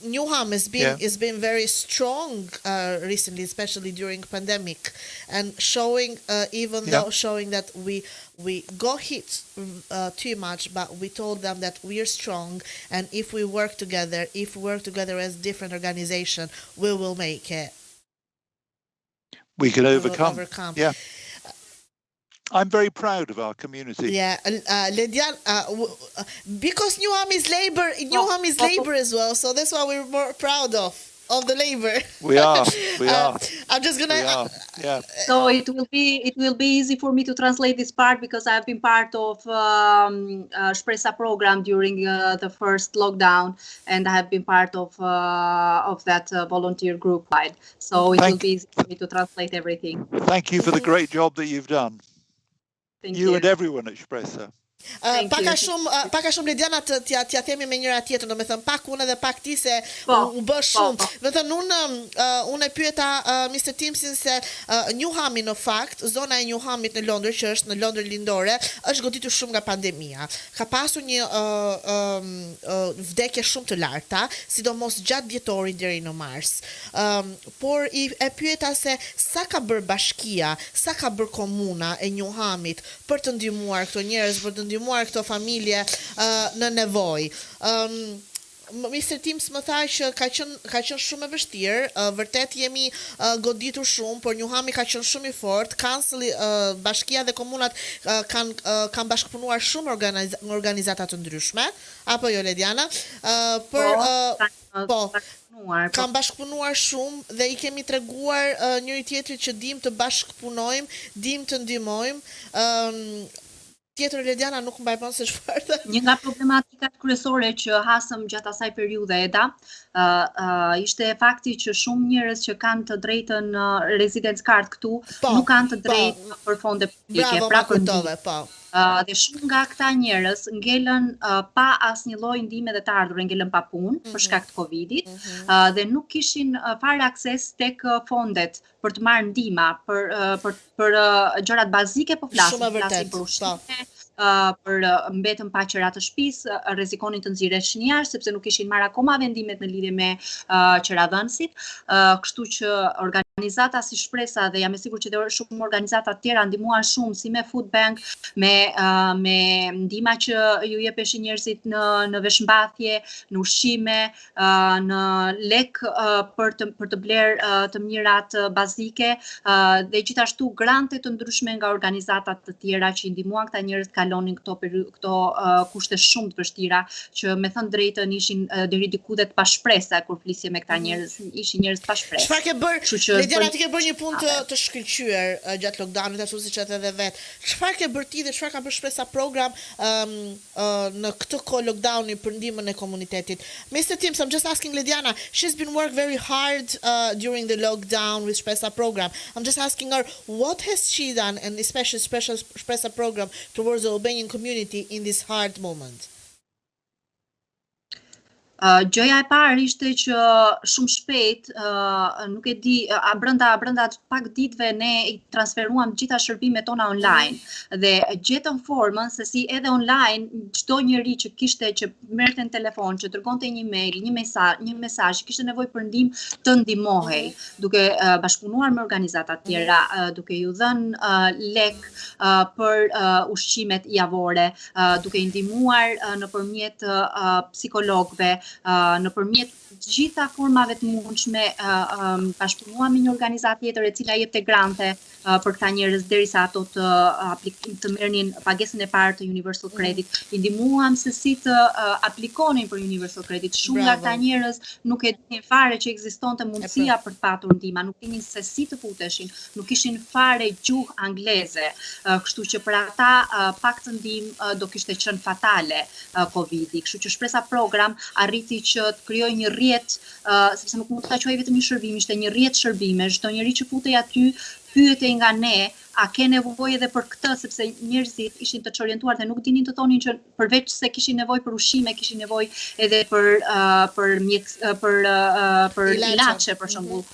Newham has been very strong recently, especially during pandemic, and showing showing that we got hit too much, but we told them that we are strong, and if we work together as different organization, we will make it. We can overcome. Yeah. I'm very proud of our community. Yeah, because Newham is labor as well, so that's why we're more proud of the labor. We are. I'm just gonna. So it will be easy for me to translate this part because I've been part of Shpresa program during the first lockdown, and I have been part of that volunteer group. So it will be easy for me to translate everything. Thank you for the great job that you've done. Thank you and everyone at Shpresa. Paka shumë Lidiana t'ja themi me njëra tjetrën, domethënë pak unë edhe pak ti se u bë shumë. Vetëm unë e pyeta Mr. Timmsin se Newhami në fakt, zona e Newhamit në Londër, që është në Londër lindore, është goditur shumë nga pandemia. Ka pasur një vdekje shumë të larta, sidomos gjatë dhjetorit deri në mars. Por e pyeta se sa ka bërë bashkia, sa ka bërë komuna e Newhamit për të ndihmuar këto njerëz, për të ndihmuar këto familje në nevojë. Mr. Timms më tha që ka qenë shumë e vështirë, vërtet jemi goditur shumë, por Newhami ka qenë shumë i fortë, kancelli, bashkia dhe komunat kanë bashkëpunuar shumë organizata të ndryshme, apo jo Lediana? Kanë bashkëpunuar shumë dhe i kemi treguar njëri tjetrit që dim të bashkëpunojmë, dim të ndihmojmë. Tjetër Lediana nuk mbaj mend se çfarë. Një nga problematikat kryesore që hasëm gjatë asaj periudhe ishte fakti që shumë njerëz që kanë të drejtën residence card këtu nuk kanë të drejtë për fonde publike, pra për ndihmë. Dhe shumë nga këta njerëz ngelën pa asnjë lloj ndihme dhe të ardhurë, ngelën pa punë për shkak të Covidit dhe nuk kishin fare akses tek fondet për të marrë ndihma për gjërat bazike, po flasim për ushqime, për mbetën pa qera të shtëpisë, rrezikonin të nxirreshin jashtë sepse nuk kishin marrë akoma vendimet në lidhje me qeradhënësit, kështu që organizata si Shpresa dhe jam e sigurt që dhe shumë organizata të tjera ndihmuan shumë si me food bank, me ndihma që ju jepeshin njerëzit në veshmbathje, në ushqime, në lek për të bler të mirat bazike dhe gjithashtu grante të ndryshme nga organizata të tjera që i ndihmuan këta njerëz kalonin këto kushte shumë të vështira që me thënë drejtën ishin deri diku dhe të pashpresa kur flisje me këta njerëz, ishin njerëz të pashpresë. Çfarë ke bërë? Lediana ti ke bërë një punë të shkëlqyer gjatë lockdownit, ashtu siç e the vet. Çfarë ke bërë ti dhe çfarë ka bërë Shpresa program në këtë kohë lockdowni për ndihmën e komunitetit? Mr. Timms, I'm just asking Lediana. She's been working very hard during the lockdown with Shpresa program. I'm just asking her what has she done, and especially Shpresa program towards the Albanian community in this hard moment. Gjëja e parë ishte që shumë shpejt, nuk e di, brenda pak ditëve ne I transferuam gjitha shërbimet tona online dhe gjetëm formën se si edhe online çdo njeri që kishte që merrte në telefon, që dërgonte një mail, një mesazh, kishte nevojë për ndihmë të ndihmohej, duke bashkëpunuar me organizata të tjera, duke ju dhënë lek për ushqimet javore, duke I ndihmuar nëpërmjet psikologëve, nëpërmjet gjitha formave të mundshme, bashkëpunuam me një organizatë tjetër e cila jepte grante për këta njerëz derisa ato të merrnin pagesën e parë të Universal Credit. I ndihmuam se si të aplikonin për Universal Credit. Shumë nga këta njerëz nuk e dinin fare që ekzistonte mundësia për të patur ndihmë, nuk dinin se si të futeshin, nuk kishin fare gjuhë angleze, kështu që për ata pak të ndihmë do kishte qenë fatale Covidi. Kështu që shpresa program arriti që të krijoj një rrjet, sepse nuk mund ta quaj vetëm një shërbim, ishte një rrjet shërbime, çdo njeri që futej aty pyetej nga ne, a ke nevojë edhe për këtë, sepse njerëzit ishin të çorientuar dhe nuk dinin të thonin që përveç se kishin nevojë për ushqime, kishin nevojë edhe për ilaçe për shembull.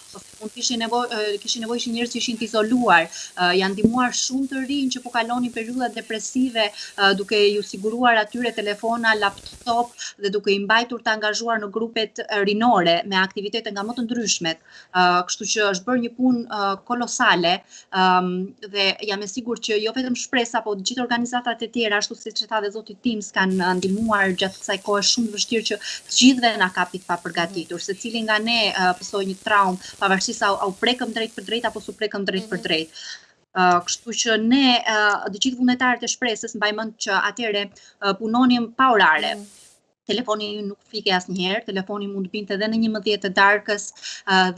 Mund kishin nevojë njerëz që ishin të izoluar, janë ndihmuar shumë të rinj që po kalonin periudha depresive, duke ju siguruar atyre telefona, laptop dhe duke I mbajtur të angazhuar në grupet rinore me aktivitete nga më të ndryshmet. Kështu që është bërë një punë kolosale dhe jam e sigurt që jo vetëm shpresa, po gjithë organizatat e tjera, ashtu siç e tha dhe zoti Tims, kanë ndihmuar gjatë kësaj kohe shumë të vështirë që të gjithëve na kapi pa përgatitur, secili nga ne pësoi një traumë, pavarësisht sa u prekëm drejt për drejt apo su prekëm drejt për drejt. Kështu që ne, të gjithë vullnetarët e shpresës, mbaj mend që atëre punonim pa orare. Telefoni nuk fike asnjëherë, telefoni mund të binte edhe në 11 të darkës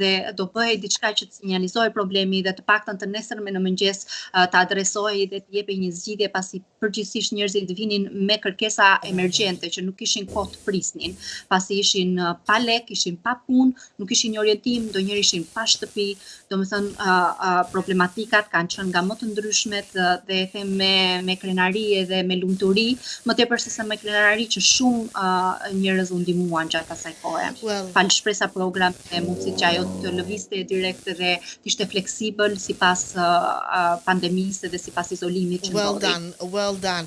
dhe do bëhej diçka që të sinjalizojë problemi dhe të paktën të nesërmen në mëngjes të adresohej dhe të jepej një zgjidhje, pasi përgjithsisht njerëzit vinin me kërkesa emergjente që nuk kishin kohë të prisnin, pasi ishin pa lek, ishin pa punë, nuk kishin një orientim, ndonjëherë ishin pa shtëpi, domethënë problematikat kanë qenë nga më të ndryshmet dhe e them me krenari dhe me lumturi, më tepër se me krenari që shumë njerëz u ndihmuan gjatë asaj kohe. Fal shpresa program e mundësit që ajo të lëvizte direkt dhe të ishte fleksibël sipas pandemisë dhe sipas izolimit që ndodhi. Well done.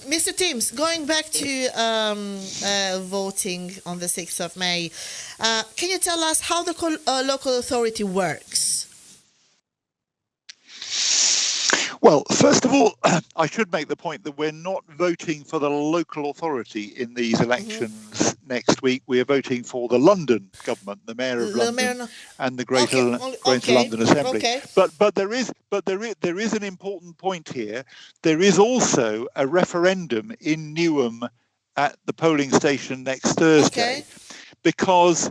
Mr. Tims, going back to voting on the 6th of May, can you tell us how the local authority works? Well, first of all, I should make the point that we're not voting for the local authority in these elections next week. We are voting for the London government, the Mayor of London, and the Greater London Assembly. Okay. But there is an important point here. There is also a referendum in Newham at the polling station next Thursday, because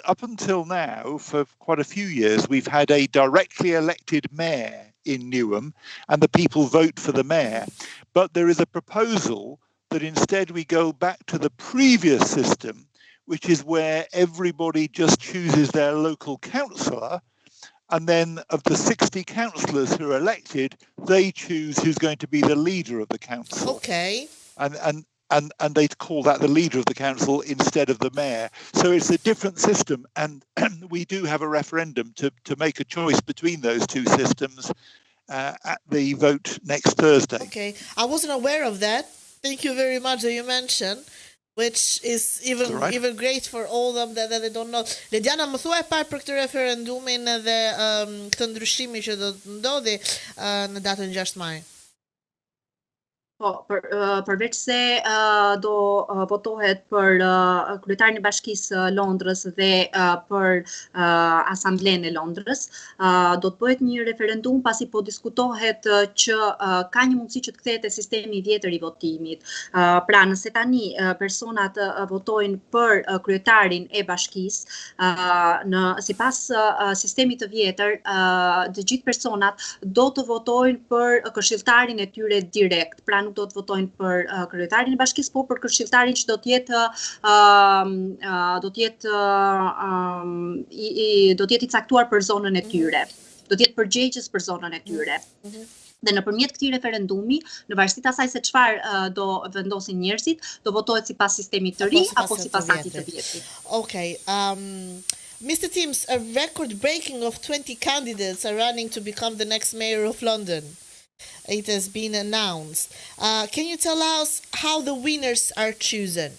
up until now, for quite a few years, we've had a directly elected mayor in Newham, and the people vote for the mayor. But there is a proposal that instead we go back to the previous system, which is where everybody just chooses their local councillor, and then of the 60 councillors who are elected, they choose who's going to be the leader of the council. Okay. And they call that the leader of the council instead of the mayor. So it's a different system, and we do have a referendum to make a choice between those two systems at the vote next Thursday. Okay, I wasn't aware of that. Thank you very much that you mentioned, which is even great for all of them that they don't know. Lediana, më thuaj pak për këtë referendumin dhe këtë ndryshimi që do të ndodhi në datën 6 maj. Po, përveç se do votohet për kryetarin e Bashkisë Londrës dhe për Asamblenë e Londrës, do të bëhet një referendum pasi po diskutohet që ka një mundësi që të kthehet te sistemi I vjetër I votimit. Pra, nëse tani personat votojnë për kryetarin e Bashkisë, sipas sistemit të vjetër, të gjithë personat do të votojnë për këshilltarin e tyre direkt. Pra, nuk do të votojnë për kryetarin e bashkisë, po për këshilltarin që do të jetë I caktuar për zonën e tyre. Do të jetë përgjegjës për zonën e tyre. Dhe nëpërmjet këtij referendumi, në varësi të asaj se çfarë do vendosin njerëzit, do votohet sipas sistemit të ri apo sipas atit të vjetrit. Okay. Mr. Timms, a record-breaking of 20 candidates are running to become the next mayor of London. It has been announced. Can you tell us how the winners are chosen?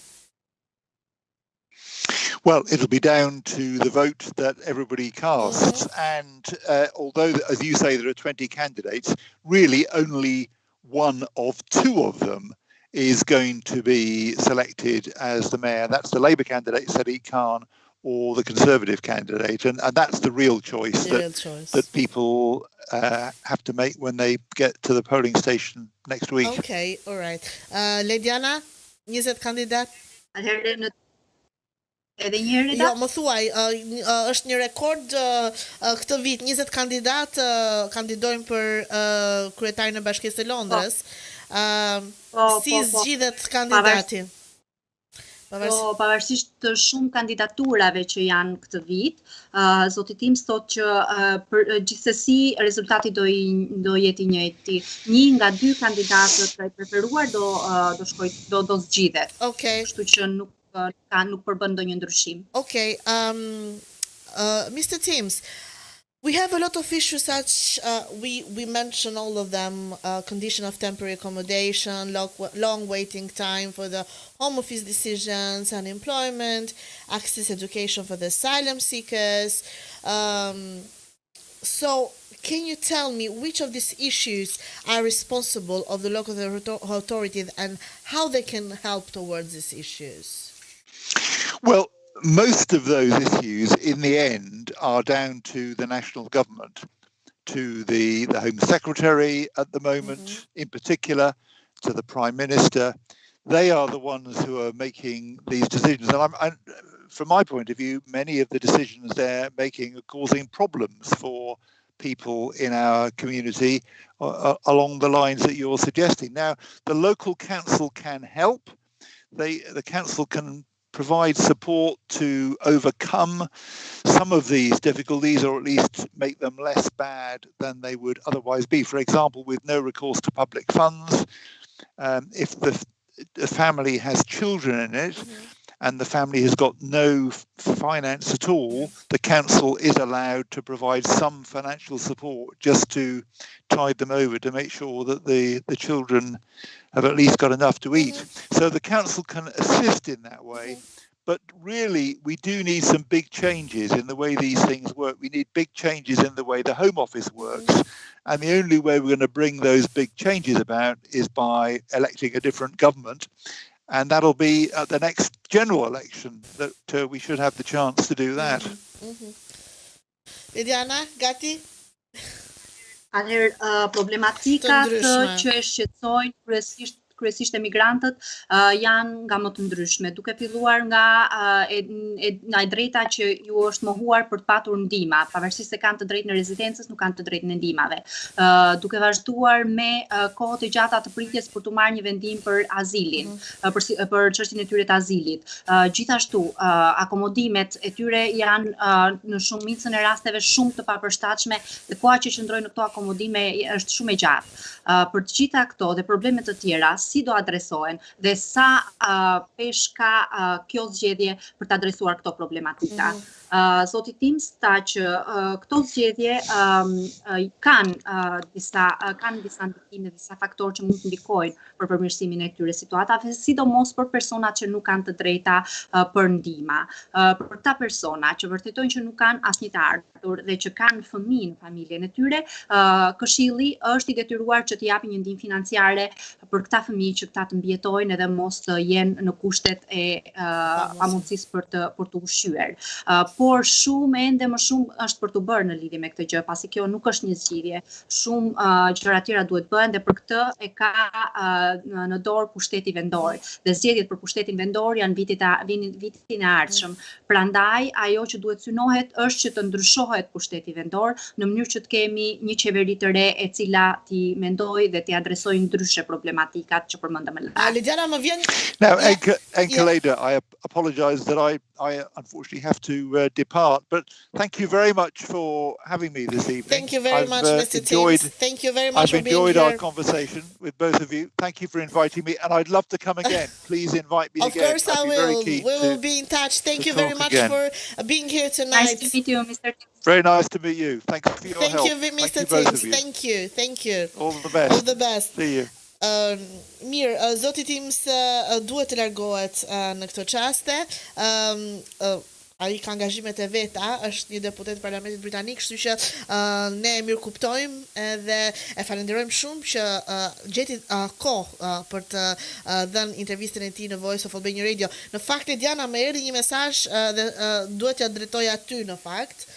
Well, it'll be down to the vote that everybody casts. And although, as you say, there are 20 candidates, really only one of two of them is going to be selected as the mayor. That's the Labour candidate, Sadiq Khan, or the Conservative candidate. And that's the real choice that people have to make when they get to the polling station next week. Okay, all right. Lediana, 20 kandidat? Atëherë edhe një herë Jo, më thuaj, është një rekord këtë vit, 20 kandidat kandidojnë për kryetarin e Bashkisë së Londrës. Si zgjidhet kandidati? Pavarësisht të shumë kandidaturave që janë këtë vit, zoti Timms thotë që gjithsesi rezultati do jetë i njëjti. Një nga dy kandidatët e preferuar do zgjidhet. Okay. Kështu që nuk përbën ndonjë ndryshim. Okay. Mr. Timms, we have a lot of issues such, we mention all of them, condition of temporary accommodation, long waiting time for the Home Office decisions, unemployment, access to education for the asylum seekers. So, can you tell me which of these issues are responsible of the local authorities and how they can help towards these issues? Well, most of those issues in the end are down to the national government, to the Home Secretary at the moment, in particular, to the Prime Minister. They are the ones who are making these decisions. And from my point of view, many of the decisions they're making are causing problems for people in our community along the lines that you're suggesting. Now, the local council can help. The council can provide support to overcome some of these difficulties, or at least make them less bad than they would otherwise be. For example, with no recourse to public funds, if the family has children in it, and the family has got no finance at all, the council is allowed to provide some financial support just to tide them over, to make sure that the children have at least got enough to eat. So the council can assist in that way. But really, we do need some big changes in the way these things work. We need big changes in the way the Home Office works. And the only way we're going to bring those big changes about is by electing a different government. And that'll be at the next general election that we should have the chance to do that. Lidiana, gati? Atëherë problematikat që e shqetësojnë kryesisht emigrantët janë nga më të ndryshme, duke filluar nga e drejta që ju është mohuar për të patur ndihma, pavarësisht se kanë të drejtën e rezidencës, nuk kanë të drejtën e ndihmave. Duke vazhduar me kohët e gjata të pritjes për të marrë një vendim për azilin, për çështjen e tyre të azilit. Gjithashtu, akomodimet e tyre janë në shumicën e rasteve shumë të papërshtatshme dhe koha që qëndrojnë në këto akomodime është shumë e gjatë. Për të gjitha këto dhe problemet të tjera, si do adresohen dhe sa pesh ka kjo zgjedhje për të adresuar këto problematika. Zoti Timms tha që këto zgjedhje kanë disa ndikime, disa faktorë që mund të ndikojnë për përmirësimin e këtyre situatave, sidomos për personat që nuk kanë të drejta për ndihmë. Për këta persona që vërtetojnë që nuk kanë asnjë të ardhur dhe që kanë fëmijë në familjen e tyre, Këshilli është i detyruar që të japë një ndihmë financiare për këta fëmijë që këta të mbijetojnë edhe mos të jenë në kushtet e pamundësisë për të ushqyer. Por shumë ende më shumë është për të bërë në lidhje me këtë gjë, pasi kjo nuk është një zgjidhje. Shumë gjëra tjera duhet bëhen dhe për këtë e ka në dorë pushteti vendor. Dhe zgjedhjet për pushtetin vendor janë vitin e ardhshëm. Prandaj ajo që duhet synohet është që të ndryshohet përmirësohet pushteti vendor në mënyrë që të kemi një qeveri të re e cila t'i mendoj dhe t'i adresojë ndryshe problematikat që përmendëm më lart. Lidiana, më vjen... Now, Enkeleda, I apologize that I unfortunately have to depart, but thank you very much for having me this evening. Thank you very much, Mr. Enjoyed, Timms. Thank you very much I've for being enjoyed here. our conversation with both of you. Thank you for inviting me, and I'd love to come again. Please invite me Of again. course I I'd be will. very keen We will to- be in touch. Thank to you very talk much again. for being here tonight. Nice to meet you, Mr. Timms. Very nice to meet you. Thank you for your Thank help. you, Thank Mr. you both Timms. of you. Thank you. Thank you. All the best. All the best. See you. Mirë, zoti Timms duhet të largohet në këtë çaste. Ai ka angazhimet e veta, është një deputet parlamentit britanik, kështu që ne e mirë kuptojmë edhe e falenderojmë shumë që gjeti kohë për të dhënë intervistën e tij në Voice of Albania Radio. Në fakt Diana më erdhi një mesazh dhe duhet t'ja drejtoj aty në fakt.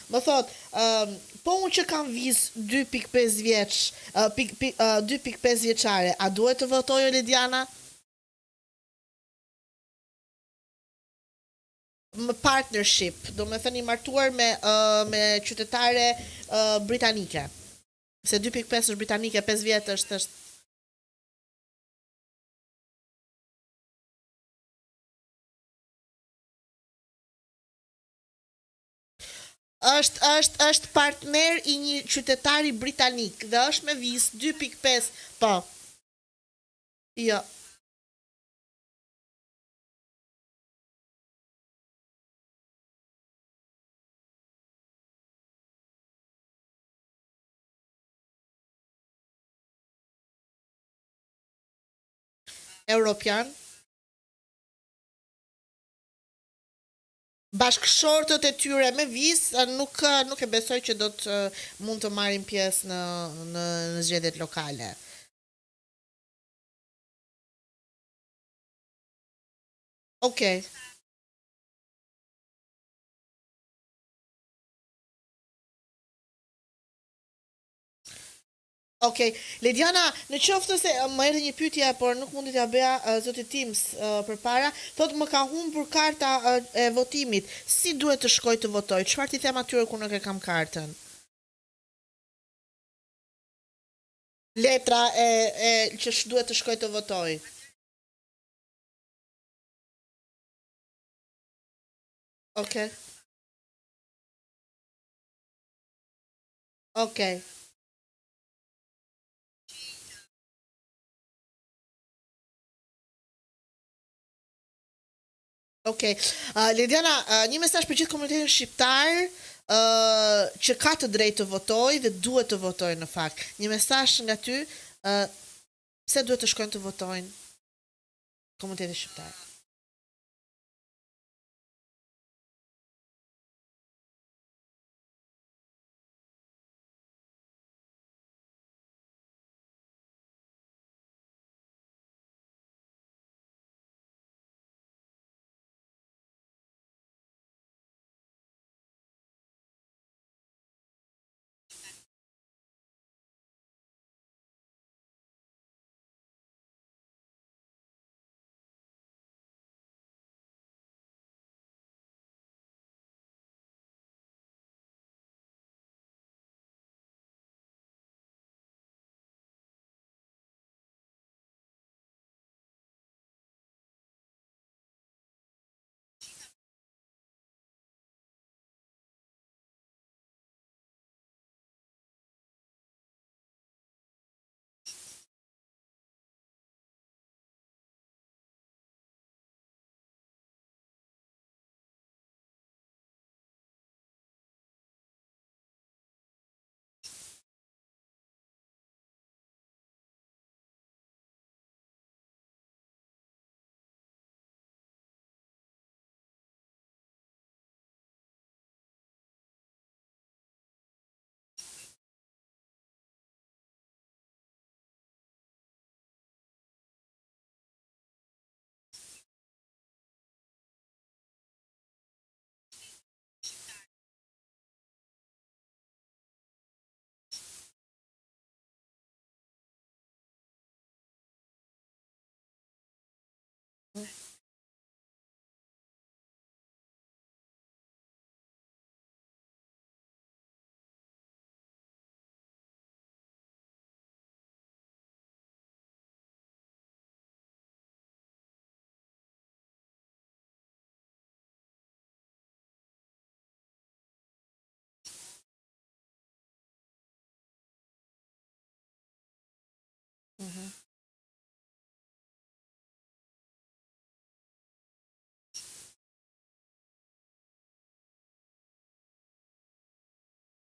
Më thot, po unë që kam viz 2.5 vjeç, 2.5 vjeçare, a duhet të votojë Lidiana? Më partnership, do me thënë i martuar me qytetare britanike. Se 2.5 është britanike, 5 vjetë është është partner i një qytetari britanik dhe është me vizë 2.5, po. Jo. Europian. Bashkëshortët e tyre me vizë nuk e besoj që do të mund të marrin pjesë në zgjedhjet lokale. Okej. Okej, Lidiana, në qoftë se më erdhi një pyetje, por nuk mundi t'ja bëja zotit Timms përpara, thotë më ka humbur karta e votimit. Si duhet të shkoj të votoj? Çfarë ti them atyre kur nuk e kam kartën? Letra që duhet të shkoj të votoj. Okej. Okej. Okej. Lidiana, një mesazh për gjithë komunitetin shqiptar që ka të drejtë të votojë dhe duhet të votojë në fakt. Një mesazh nga ty, pse duhet të shkojnë të votojnë komuniteti shqiptar?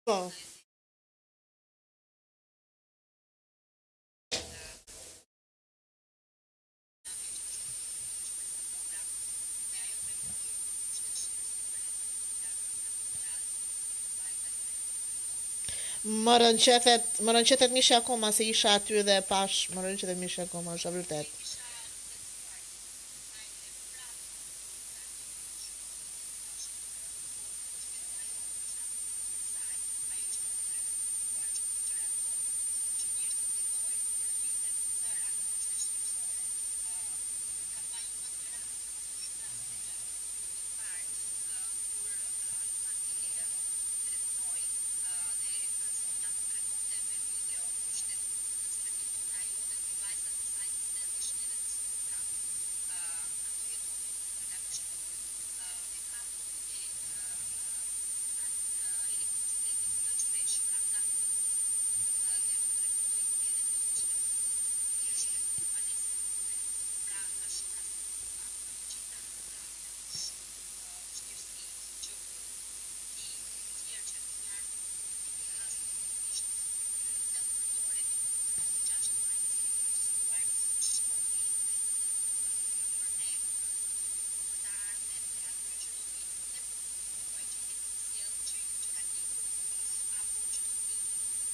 Po. Më rënqetet mishi akoma se isha aty dhe pash, më rënqetet mishi akoma, është e vërtet.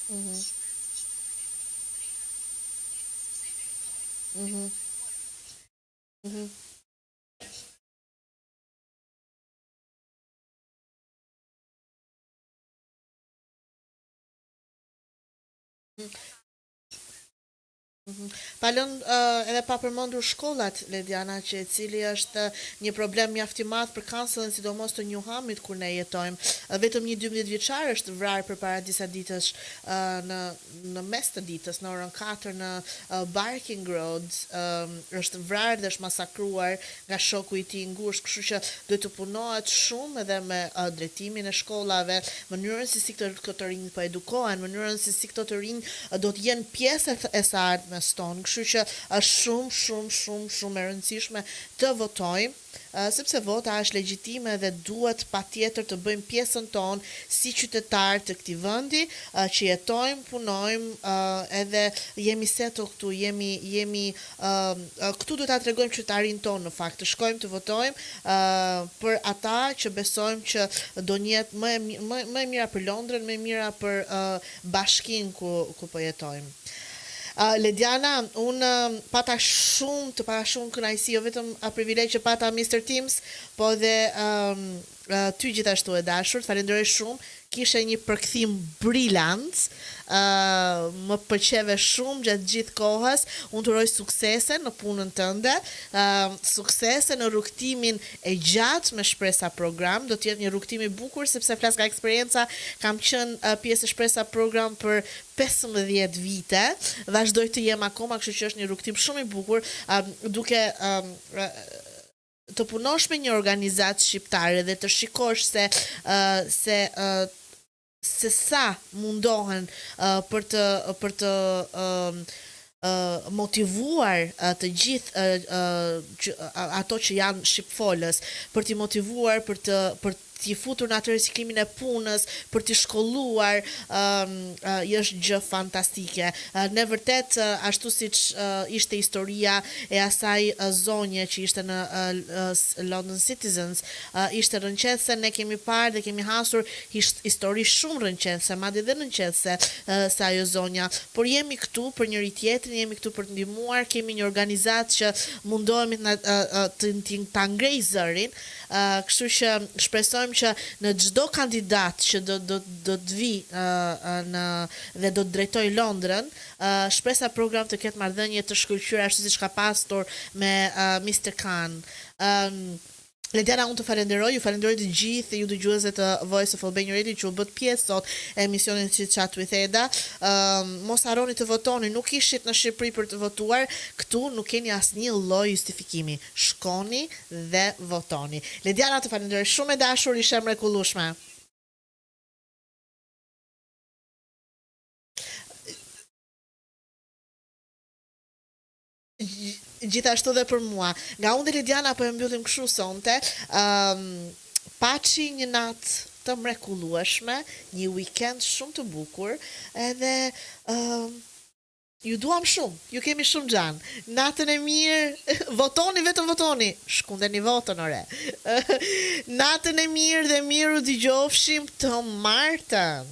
Mhm. Mhm. Mhm. Palën edhe pa përmendur shkollat, Lediana, që e cili është një problem mjaft i madh për kancelën, sidomos të Newhamit ku ne jetojmë. Vetëm një 12 vjeçar është vrarë përpara disa ditësh në mes të ditës, në orën 4 në Barking Road, është vrarë dhe është masakruar nga shoku i tij ngushtë, kështu që duhet të punohet shumë edhe me drejtimin e shkollave, mënyrën se si këto të rinj po edukohen, mënyrën se si këto të rinj do të jenë pjesë e së ardhmes tonë. Kështu që është shumë e rëndësishme të votojmë, sepse vota është legjitime dhe duhet patjetër të bëjmë pjesën tonë si qytetar të këtij vendi, që jetojmë, punojmë, edhe jemi seto këtu, jemi këtu duhet ta tregojmë qytetarin tonë në fakt, të shkojmë të votojmë për ata që besojmë që do një jetë më e mira për Londrën, më e mira për bashkinë ku po jetojmë. Lediana, unë pata shumë kënaqësi, jo vetëm privilegj që pata Mr. Teams, po dhe ty gjithashtu e dashur, falenderoj shumë, kishe një përkthim brillant, më pëlqeve shumë gjatë gjithë kohës, unë të uroj suksese në punën tënde, suksese në rrugtimin e gjatë me Shpresa Program, do të jetë një rrugtim i bukur, sepse flas nga eksperjenca, kam qenë pjesë e Shpresa Program për 15 vite, vazhdoj të jem akoma, kështu që është një rrugtim shumë i bukur, duke të punosh me një organizatë shqiptare dhe të shikosh se sa mundohen për të motivuar të gjithë ato që janë shqipfolës, për t'i motivuar për t'i futur në atë rikiklimin e punës, për t'i shkolluar, është gjë fantastike. Ne vërtet, ashtu siç ishte historia e asaj zonje që ishte në London Citizens, ishte rënqethse, ne kemi parë dhe kemi hasur histori shumë rënqethse, madje dhe rënqethse se ajo zonja, por jemi këtu për njëri tjetrin, jemi këtu për të ndihmuar, kemi një organizatë që mundohemi ta ngrejë zërin, kështu që shpresojmë që në çdo kandidat që do të vi dhe do të drejtoj Londrën, Shpresa Program të ketë marrëdhënie të shkëlqyer ashtu siç ka pasur me Mr. Khan. Lediana, unë të falenderoj, ju falenderoj të gjithë ju dëgjuesve të Voice of Albania Radio që u bët pjesë sot e emisionin Chit Chat with Eda. Mos harroni të votoni, nuk ishit në Shqipëri për të votuar, këtu nuk keni asnjë lloj justifikimi. Shkoni dhe votoni. Lediana, të falenderoj shumë e dashur, ishe mrekullueshme. Gjithashtu dhe për mua. Nga unë dhe Lidiana po e mbyllim kështu sonte. Paçi një natë të mrekullueshme, një weekend shumë të bukur, edhe ju duam shumë, ju kemi shumë gjanë. Natën e mirë, votoni, vetëm votoni. Shkundeni votën, ore. Natën e mirë dhe miru dëgjofshim të martën.